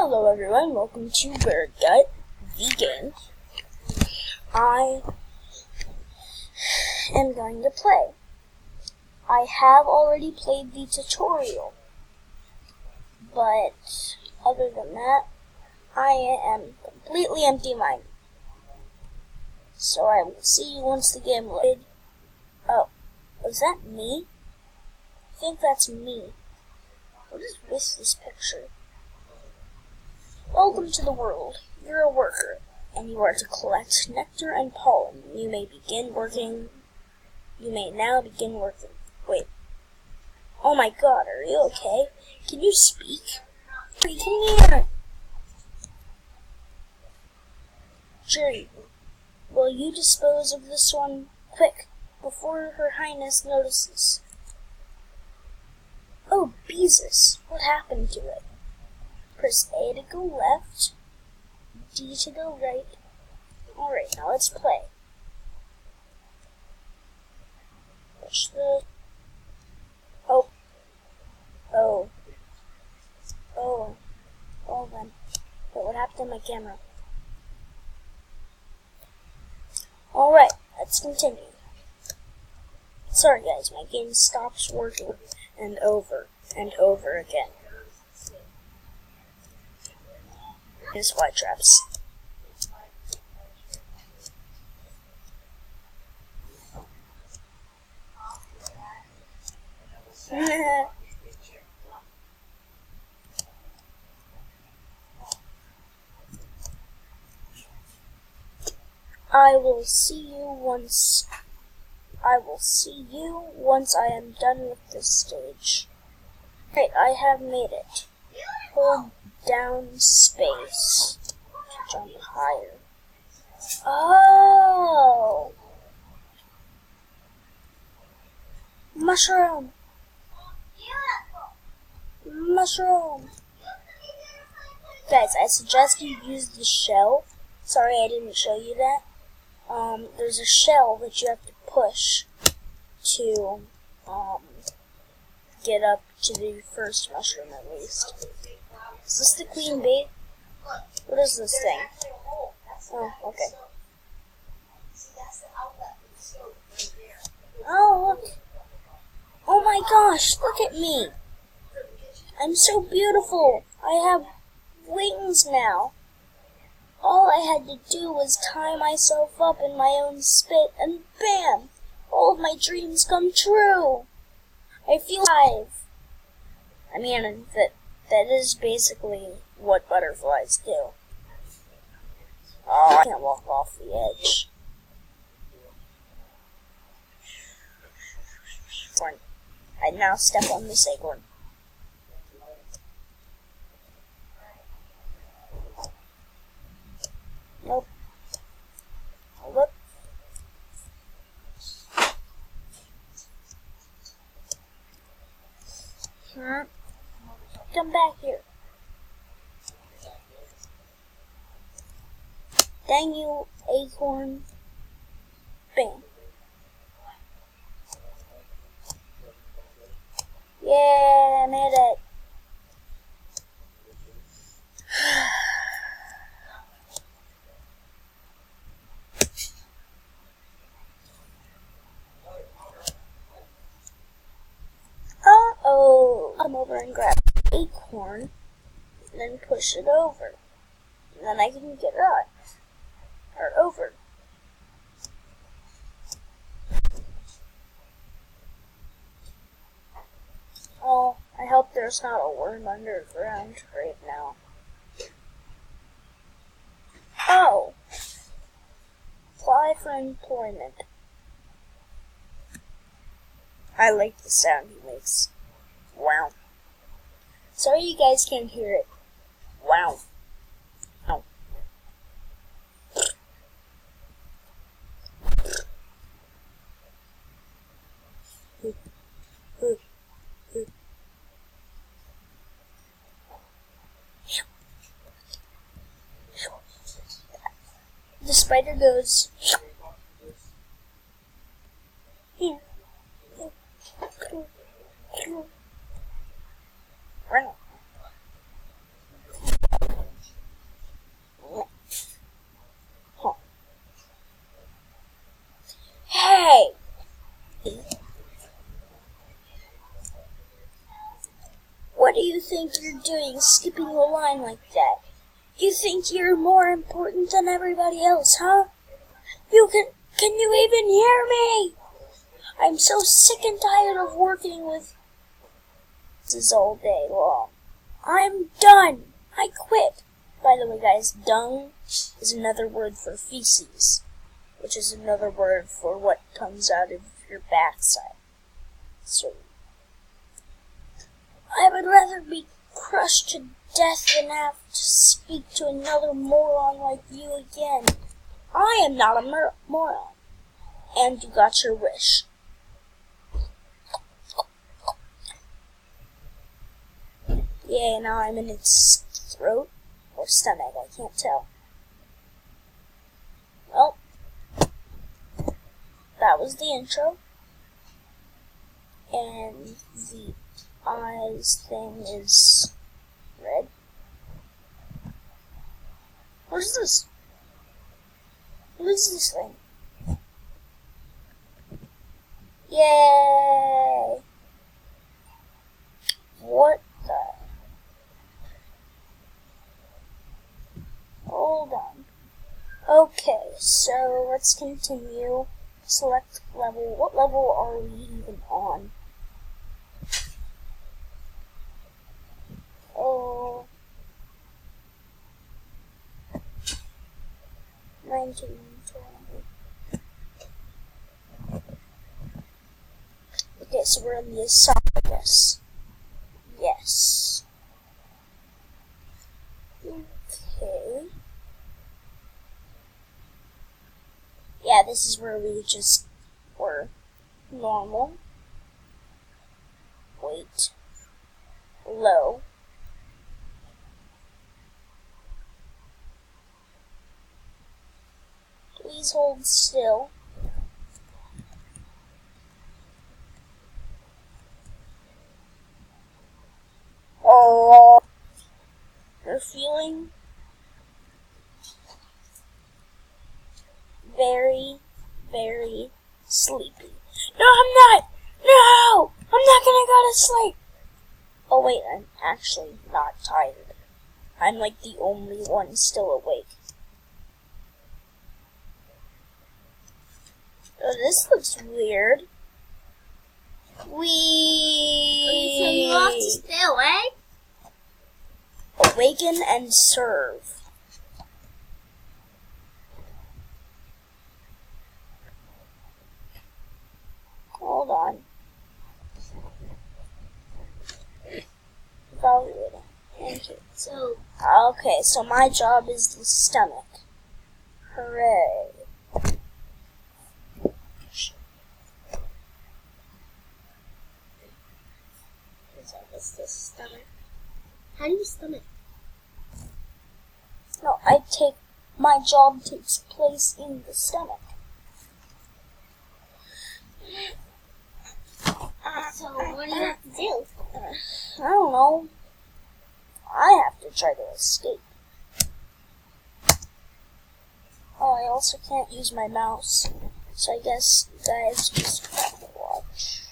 Hello everyone, welcome to Bird Gut, the game. I am going to play. I have already played the tutorial, but other than that, I am completely empty-minded. So I will see you once the game loaded. Oh, is that me? I think that's me. What is with this picture? Welcome to the world. You're a worker, and you are to collect nectar and pollen. You may now begin working. Wait. Oh my god, are you okay? Can you speak? Come here! Jury, will you dispose of this one quick, before Her Highness notices? Oh, Beezus, what happened to it? Press A to go left, D to go right. Alright, now let's play. Push the... Oh then. But what happened to my camera? Alright, let's continue. Sorry guys, my game stops working and over again. Here's fly traps. I will see you once I am done with this stage. Right, I have made it. Hold down space to jump higher. Oh! Mushroom! Mushroom! Guys, I suggest you use the shell. Sorry I didn't show you that. There's a shell that you have to push to get up to the first mushroom at least. Is this the queen bee? What is this thing? Oh, okay. Oh, look. Oh my gosh, look at me. I'm so beautiful. I have wings now. All I had to do was tie myself up in my own spit, and bam! All of my dreams come true. I feel alive. I mean, that is basically what butterflies do. Oh, I can't walk off the edge. I now step on this acorn. Nope. Hold up. Come back here. Dang you, acorn. Bam. Yeah, I made it. Uh-oh. Come over and grab the acorn, and then push it over. And then I can get out. Or over. Oh, I hope there's not a worm underground right now. Oh! Apply for employment. I like the sound he makes. Wow. Sorry you guys can't hear it. Wow. Ow. The spider goes here. think you're doing, skipping the line like that? You think you're more important than everybody else, huh? Can you even hear me? I'm so sick and tired of working with this all day long. I'm done. I quit. By the way, guys, dung is another word for feces, which is another word for what comes out of your backside. So, I would rather be crushed to death than have to speak to another moron like you again. I am not a moron. And you got your wish. Yeah, now I'm in its throat or stomach, I can't tell. Well, that was the intro. And the eyes thing is red. What is this? What is this thing? Yay! What the? Hold on. Okay, so let's continue. Select level. What level are we even on? Oh. 19, 20. Okay, so we're in the esophagus. Yes. Okay. Yeah, this is where we just were normal. Weight. Low. Please hold still. Oh, you're feeling very, very sleepy. No, I'm not! No! I'm not gonna go to sleep! Oh wait, I'm actually not tired. I'm like the only one still awake. Oh, this looks weird. So you have to stay awake? Awaken and serve. Hold on. Evaluating. Thank you. Okay, so my job is the stomach. Hooray. Is this stomach? How do you stomach? No, my job takes place in the stomach. So what do you have to do? I don't know. I have to try to escape. Oh, I also can't use my mouse. So I guess you guys just have to watch.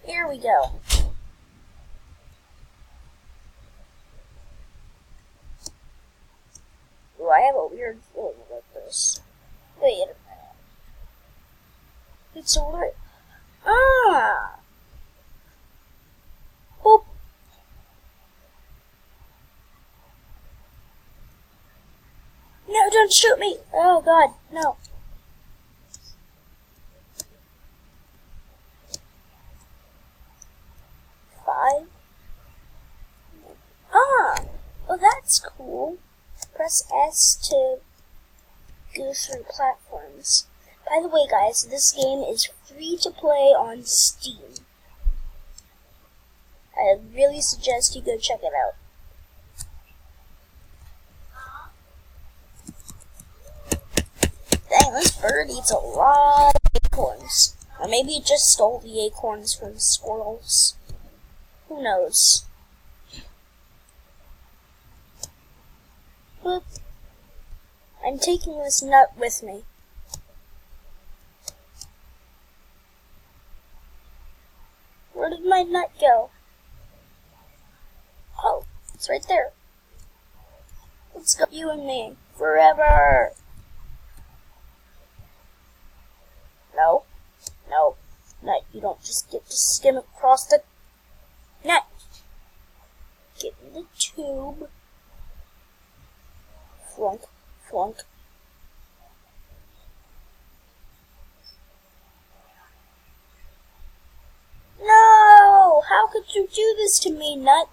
Here we go. Ooh, I have a weird feeling about this. Wait a minute. It's alright. Ah! Boop. No, don't shoot me! Oh god, no. Five. Ah! Oh, that's cool. Press S to go through platforms. By the way, guys, this game is free to play on Steam. I really suggest you go check it out. Dang, this bird eats a lot of acorns. Or maybe it just stole the acorns from squirrels. Who knows? Boop. I'm taking this nut with me. Where did my nut go? Oh, it's right there. Let's go, you and me, forever. No, no, nut, you don't just get to skim across the nut. Get in the tube. Flunk, flunk. No! How could you do this to me, nut?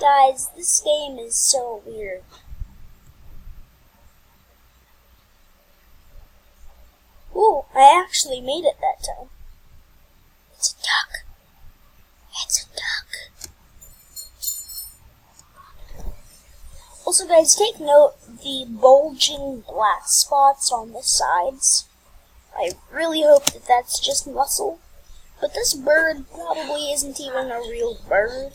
Guys, this game is so weird. Ooh, I actually made it that time. It's a duck. It's a duck. Also, guys, take note the bulging black spots on the sides. I really hope that that's just muscle. But this bird probably isn't even a real bird.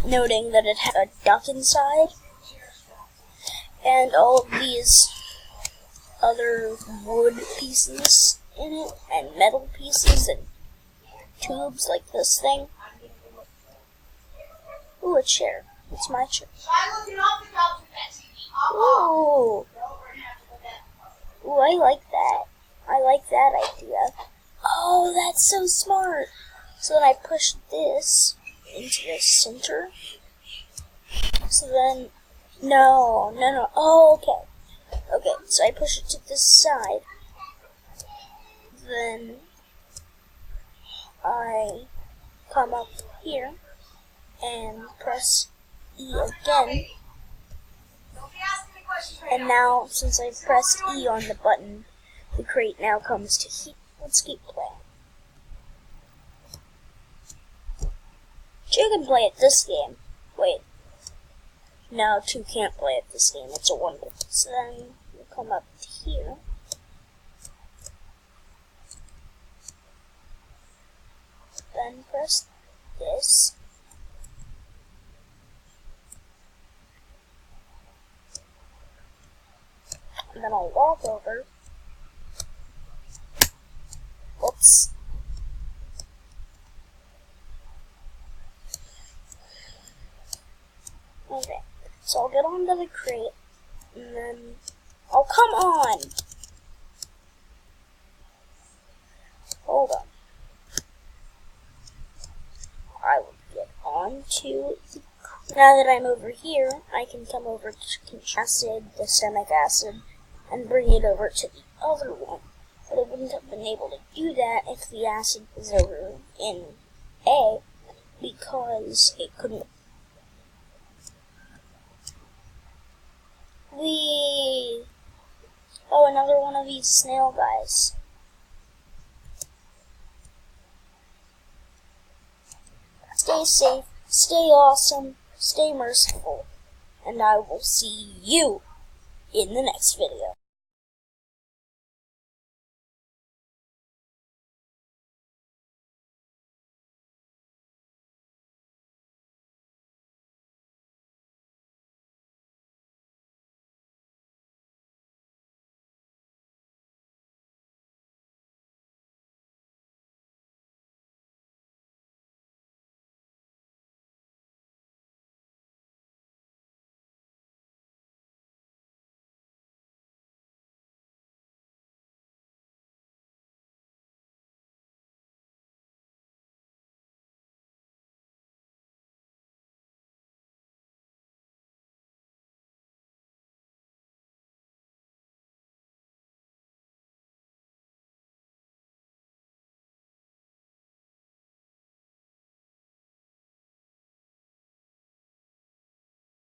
Noting that it had a duck inside. And all of these other wood pieces in it, and metal pieces, and tubes like this thing. Ooh, a chair. It's my chair. Ooh. Ooh, I like that. I like that idea. Oh, that's so smart. So then I push this into the center. So then, no. Oh, okay. Okay, so I push it to this side. Then I come up here and press E again. And now, since I've pressed E on the button, the crate now comes to here. Let's keep playing. Two can play at this game. Wait. No, two can't play at this game. It's a wonder. So then we'll come up here. Then press this. And then I'll walk over. Whoops. Okay, so I'll get onto the crate, and then, oh, come on! Hold on. I will get onto the crate. Now that I'm over here, I can come over to acid, the semic acid, and bring it over to the other one. But I wouldn't have been able to do that if the acid was over in A, because it couldn't. Oh, another one of these snail guys. Stay safe, stay awesome, stay merciful, and I will see you in the next video.